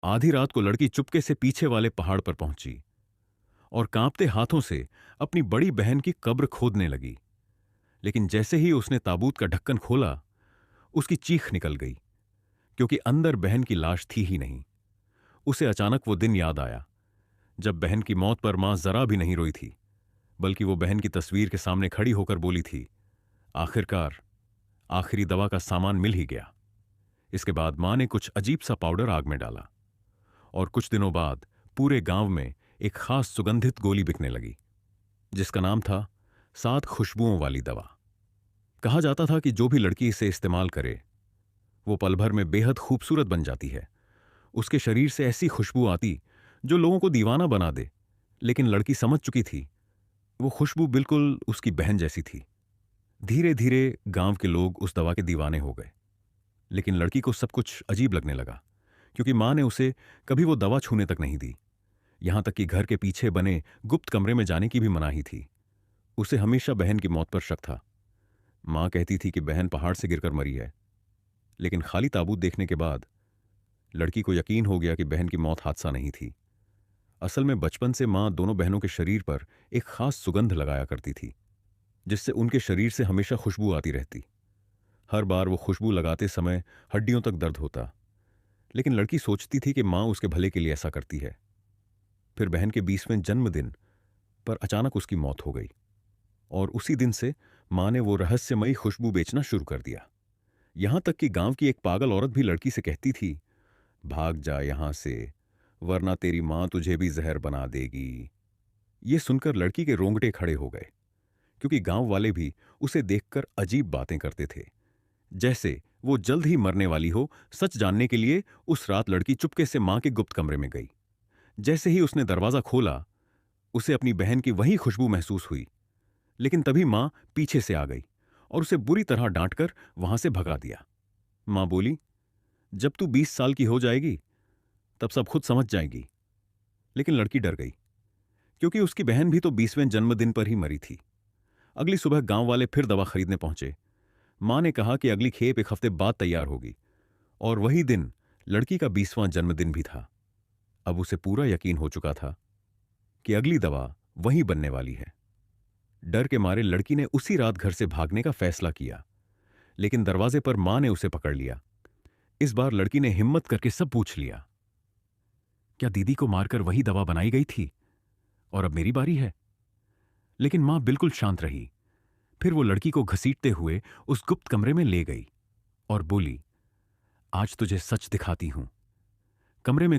आधी रात को लड़की चुपके से पीछे वाले पहाड़ पर पहुंची और कांपते हाथों से अपनी बड़ी बहन की कब्र खोदने लगी। लेकिन जैसे ही उसने ताबूत का ढक्कन खोला, उसकी चीख निकल गई, क्योंकि अंदर बहन की लाश थी ही नहीं। उसे अचानक वो दिन याद आया जब बहन की मौत पर मां जरा भी नहीं रोई थी, बल्कि वो बहन की तस्वीर के सामने खड़ी होकर बोली थी, आखिरकार आखिरी दवा का सामान मिल ही गया। इसके बाद मां ने कुछ अजीब सा पाउडर आग में डाला और कुछ दिनों बाद पूरे गांव में एक खास सुगंधित गोली बिकने लगी, जिसका नाम था 7 खुशबुओं वाली दवा। कहा जाता था कि जो भी लड़की इसे इस्तेमाल करे वो पल भर में बेहद खूबसूरत बन जाती है। उसके शरीर से ऐसी खुशबू आती जो लोगों को दीवाना बना दे। लेकिन लड़की समझ चुकी थी, वो खुशबू बिल्कुल उसकी बहन जैसी थी। धीरे धीरे गांव के लोग उस दवा के दीवाने हो गए। लेकिन लड़की को सब कुछ अजीब लगने लगा, क्योंकि मां ने उसे कभी वो दवा छूने तक नहीं दी। यहां तक कि घर के पीछे बने गुप्त कमरे में जाने की भी मनाही थी। उसे हमेशा बहन की मौत पर शक था। मां कहती थी कि बहन पहाड़ से गिरकर मरी है, लेकिन खाली ताबूत देखने के बाद लड़की को यकीन हो गया कि बहन की मौत हादसा नहीं थी। असल में बचपन से मां दोनों बहनों के शरीर पर एक खास सुगंध लगाया करती थी, जिससे उनके शरीर से हमेशा खुशबू आती रहती। हर बार वो खुशबू लगाते समय हड्डियों तक दर्द होता, लेकिन लड़की सोचती थी कि मां उसके भले के लिए ऐसा करती है। फिर बहन के 20वें जन्मदिन पर अचानक उसकी मौत हो गई, और उसी दिन से मां ने वो रहस्यमयी खुशबू बेचना शुरू कर दिया। यहां तक कि गांव की एक पागल औरत भी लड़की से कहती थी, भाग जा यहां से, वरना तेरी मां तुझे भी जहर बना देगी। ये सुनकर लड़की के रोंगटे खड़े हो गए, क्योंकि गांव वाले भी उसे देखकर अजीब बातें करते थे, जैसे वो जल्द ही मरने वाली हो। सच जानने के लिए उस रात लड़की चुपके से मां के गुप्त कमरे में गई। जैसे ही उसने दरवाजा खोला, उसे अपनी बहन की वही खुशबू महसूस हुई। लेकिन तभी मां पीछे से आ गई और उसे बुरी तरह डांटकर वहां से भगा दिया। मां बोली, जब तू 20 साल की हो जाएगी तब सब खुद समझ जाएगी। लेकिन लड़की डर गई, क्योंकि उसकी बहन भी तो 20वें जन्मदिन पर ही मरी थी। अगली सुबह गांव वाले फिर दवा खरीदने पहुंचे। मां ने कहा कि अगली खेप 1 हफ्ते बाद तैयार होगी, और वही दिन लड़की का 20वां जन्मदिन भी था। अब उसे पूरा यकीन हो चुका था कि अगली दवा वही बनने वाली है। डर के मारे लड़की ने उसी रात घर से भागने का फैसला किया, लेकिन दरवाजे पर मां ने उसे पकड़ लिया। इस बार लड़की ने हिम्मत करके सब पूछ लिया, क्या दीदी को मारकर वही दवा बनाई गई थी और अब मेरी बारी है? लेकिन मां बिल्कुल शांत रही। फिर वो लड़की को घसीटते हुए उस गुप्त कमरे में ले गई और बोली, आज तुझे सच दिखाती हूं। कमरे में